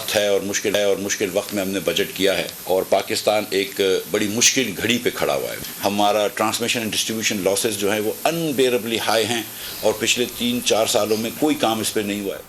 वक्त है और मुश्किल वक्त में हमने बजट किया है और पाकिस्तान एक बड़ी मुश्किल घड़ी पे खड़ा हुआ है। हमारा ट्रांसमिशन एंड डिस्ट्रीब्यूशन लॉसेस जो है वो अनबेरेबली हाई हैं और पिछले 3-4 सालों में कोई काम इस पर नहीं हुआ है।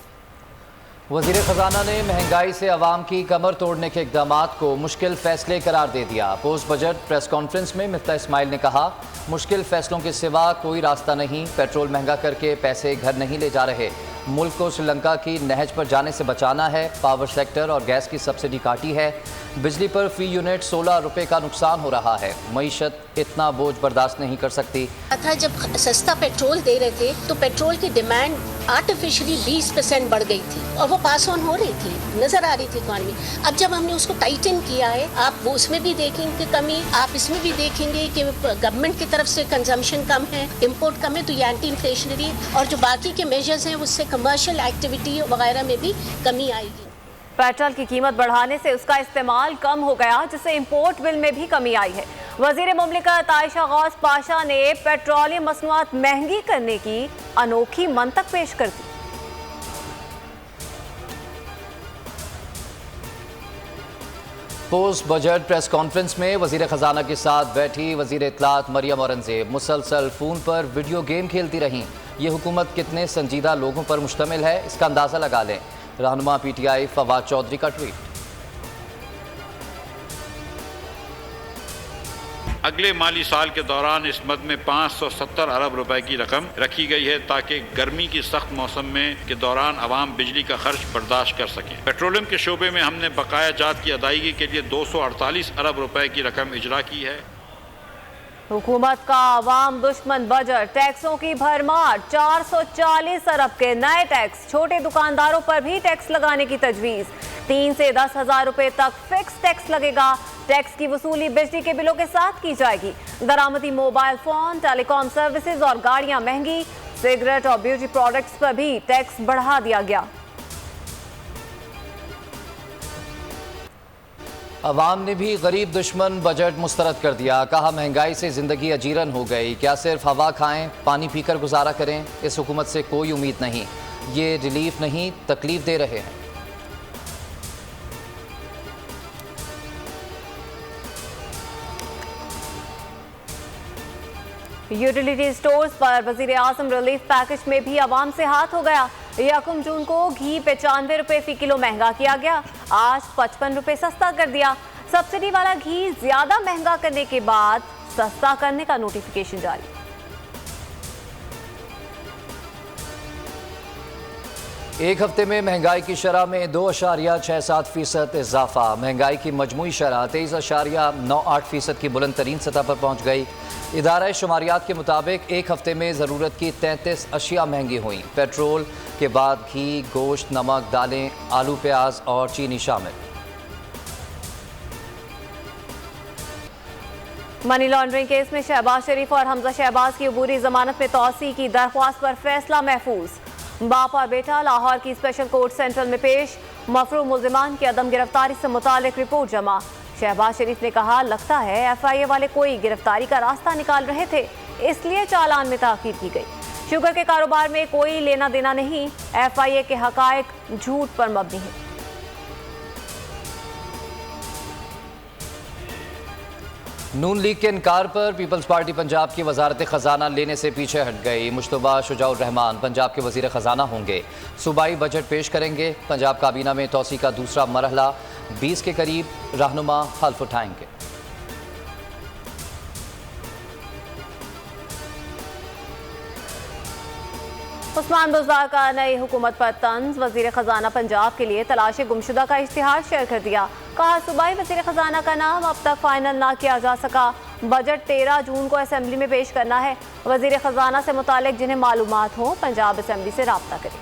वज़ीर ख़जाना ने महंगाई से अवाम की कमर तोड़ने के इक़दामात को मुश्किल फ़ैसले करार दे दिया। पोस्ट बजट प्रेस कॉन्फ्रेंस में मिफ्ता इस्माइल ने कहा, मुश्किल फ़ैसलों के सिवा कोई रास्ता नहीं। पेट्रोल महंगा करके पैसे घर नहीं ले जा रहे। मुल्क को श्रीलंका की नहज पर जाने से बचाना है। पावर सेक्टर और गैस की सब्सिडी काटी है। बिजली पर फ़ी यूनिट 16 रुपये का नुकसान हो रहा है। मईशत इतना बोझ बर्दाश्त नहीं कर सकती। था जब सस्ता पेट्रोल दे रहे थे तो पेट्रोल की डिमांड आर्टिफिशियली 20% बढ़ गई थी और वो पास ऑन हो रही थी, नजर आ रही थी इकॉनमी। अब जब हमने उसको टाइटन किया है, आप वो उसमें भी देखेंगे कमी, आप इसमें भी देखेंगे कि गवर्नमेंट की तरफ से कंजम्पशन कम है, इंपोर्ट कम है, तो ये एंटी इन्फ्लेशनरी और जो बाकी के मेजर्स हैं उससे कमर्शियल एक्टिविटी वगैरह में भी कमी आएगी। पेट्रोल की कीमत बढ़ाने से उसका इस्तेमाल कम हो गया, जिससे इंपोर्ट बिल में भी कमी आई है। वज़ीर मुमलिकत आयशा गौस पाशा ने पेट्रोलियम मसनूआत महंगी करने की अनोखी मंतक पेश कर दी। पोस्ट बजट प्रेस कॉन्फ्रेंस में वज़ीर ख़जाना के साथ बैठी वज़ीर इत्तलात मरियम औरंगज़ेब मुसलसल फ़ोन पर वीडियो गेम खेलती रहीं। ये हुकूमत कितने संजीदा लोगों पर मुश्तमिल है, इसका अंदाज़ा लगा लें। रहनुमा PTI फवाद चौधरी का ट्वीट। अगले माली साल के दौरान इस मद में 570 अरब रुपए की रकम रखी गई है ताकि गर्मी की सख्त मौसम के दौरान आवाम बिजली का खर्च बर्दाश्त कर सकें। पेट्रोलियम के शोबे में हमने बकाया जात की अदायगी के लिए 248 अरब रुपए की रकम इजरा की है। हुकूमत का आवाम दुश्मन बजट, टैक्सों की भरमार, 440 अरब के नए टैक्स, छोटे दुकानदारों पर भी टैक्स लगाने की तजवीज़। 3 से 10 हज़ार रुपए तक फिक्स टैक्स लगेगा। टैक्स की वसूली बिजली के बिलों के साथ की जाएगी। दरामदी मोबाइल फोन, टेलीकॉम सर्विसेज और गाड़ियां महंगी। सिगरेट और ब्यूटी प्रोडक्ट्स पर भी टैक्स बढ़ा दिया गया। अवाम ने भी गरीब दुश्मन बजट मुस्तरद कर दिया। कहा, महंगाई से ज़िंदगी अजीरन हो गई। क्या सिर्फ हवा खाएं, पानी पीकर गुजारा करें? इस हुकूमत से कोई उम्मीद नहीं। ये रिलीफ नहीं, तकलीफ दे रहे हैं। यूटिलिटी स्टोर्स पर वजीर आजम रिलीफ पैकेज में भी आवाम से हाथ हो गया। 1 जून को घी 95 रुपए फी किलो महंगा किया गया, आज 55 रुपए सस्ता कर दिया। सब्सिडी वाला घी ज्यादा महंगा करने के बाद सस्ता करने का नोटिफिकेशन जारी। एक हफ्ते में महंगाई की शरह में 2.67% इजाफा। महंगाई की मजमूई शरह 23.98% की बुलंद तरीन सतह पर पहुंच गई। इदारा शुमारियात के मुताबिक एक हफ्ते में ज़रूरत की 33 अशिया महंगी हुई। पेट्रोल के बाद घी, गोश्त, नमक, दालें, आलू, प्याज और चीनी शामिल। मनी लॉन्ड्रिंग केस में शहबाज शरीफ और हमजा शहबाज की अबूरी जमानत में तौसी की दरख्वास्त पर फैसला महफूज। बाप और बेटा लाहौर की स्पेशल कोर्ट सेंट्रल में पेश। मफरूम मुल्जिमान की अदम गिरफ्तारी से मुतालिक रिपोर्ट जमा। शहबाज शरीफ ने कहा, लगता है FIA वाले कोई गिरफ्तारी का रास्ता निकाल रहे थे, इसलिए चालान में ताकीद की गई। शुगर के कारोबार में कोई लेना देना नहीं, FIA के हकायक झूठ पर मबनी है। नून लीग के इनकार पर पीपल्स पार्टी पंजाब की वजारत खजाना लेने से पीछे हट गई। मुश्तबा शुजाउर रहमान पंजाब के वजीर खजाना होंगे। सूबाई बजट पेश करेंगे। पंजाब काबीना में तौसी का दूसरा मरहला, 20 के करीब रहनुमा हल्फ उठाएंगे। उस्मान बुज़दार का नई हुकूमत पर तंज। वजीर खजाना पंजाब के लिए तलाश गुमशुदा का इश्तिहार शेयर कर दिया। कहा, सूबाई वजीर खजाना का नाम अब तक फाइनल ना किया जा सका। बजट 13 जून को असेंबली में पेश करना है। वजीर खजाना से मुतालिक जिन्हें मालूमात हो, पंजाब असेंबली से राब्ता करें।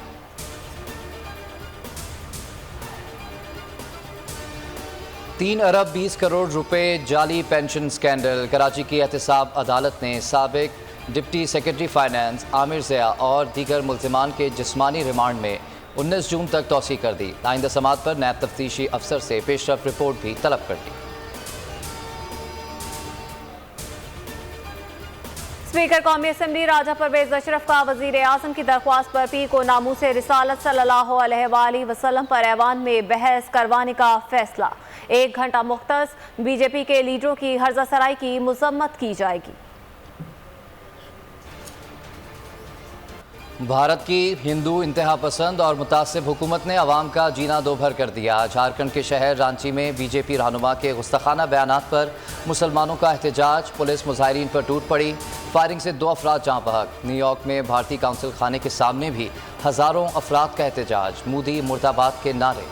3 अरब 20 करोड़ रुपए जाली पेंशन स्कैंडल। कराची की एहतसाब अदालत ने साबिक deputy secretary finance Amir Zia और दीगर मुल्जिमान के जिस्मानी रिमांड में 19 जून तक तौसी कर दी। आइंदा समात पर नैब तफ्तीशी अफसर से पेशरफ रिपोर्ट भी तलब कर दी। स्पीकर कौमी असम्बली राजा परवेज अशरफ का वजीर आजम की दरख्वास्त पर पीर को नामूस रिसालत सल्लल्लाहु अलैहि वसल्लम पर ऐवान में बहस करवाने का फैसला। 1 घंटा मुख्तस बीजेपी के लीडरों की हर्जा सराई की मजम्मत की जाएगी। भारत की हिंदू इंतहा पसंद और मुतासिब हुकूमत ने अवाम का जीना दोभर कर दिया। झारखंड के शहर रांची में बीजेपी रहनुमा के गुस्ताखाना बयानात पर मुसलमानों का एहतजाज, पुलिस मुजाहिरीन पर टूट पड़ी। फायरिंग से 2 अफराद जाँ बहक। न्यूयॉर्क में भारतीय काउंसिल खाने के सामने भी हज़ारों अफराद का एहतजाज, मोदी मुर्दाबाद के नारे।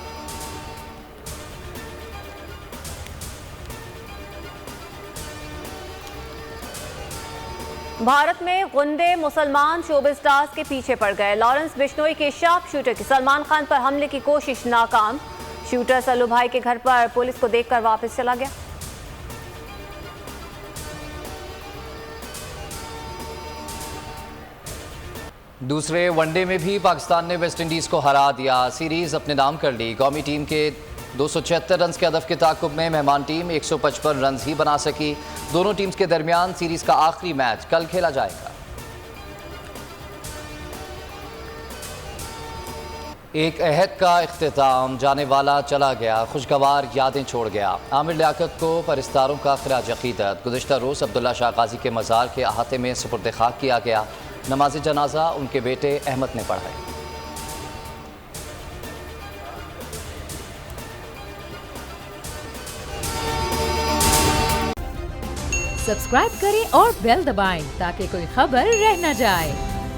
भारत में गुंडे मुसलमान शोबिज़ स्टार्स के पीछे पड़ गए। लॉरेंस बिश्नोई के शार्प शूटर की सलमान खान पर हमले की कोशिश नाकाम। शूटर सल्लू भाई के घर पर पुलिस को देखकर वापस चला गया। दूसरे वनडे में भी पाकिस्तान ने वेस्ट इंडीज़ को हरा दिया। सीरीज़ अपने नाम कर ली। कौमी टीम के 276 रन के हदफ के ताक़ुब में मेहमान टीम 155 रन ही बना सकी। दोनों टीम्स के दरमियान सीरीज़ का आखिरी मैच कल खेला जाएगा। एक अहद का इख्तिताम जाने वाला चला गया, खुशगवार यादें छोड़ गया। आमिर लियाकत को परिस्तारों का खिराज अक़ीदत। गुज़िश्ता रोज़ अब्दुल्ला शाह गाज़ी के मज़ार के अहाते में सुपुर्द खाक किया गया। नमाज जनाजा उनके बेटे अहमद ने पढ़ाई। सब्सक्राइब करें और बेल दबाएं ताकि कोई खबर रह न जाए।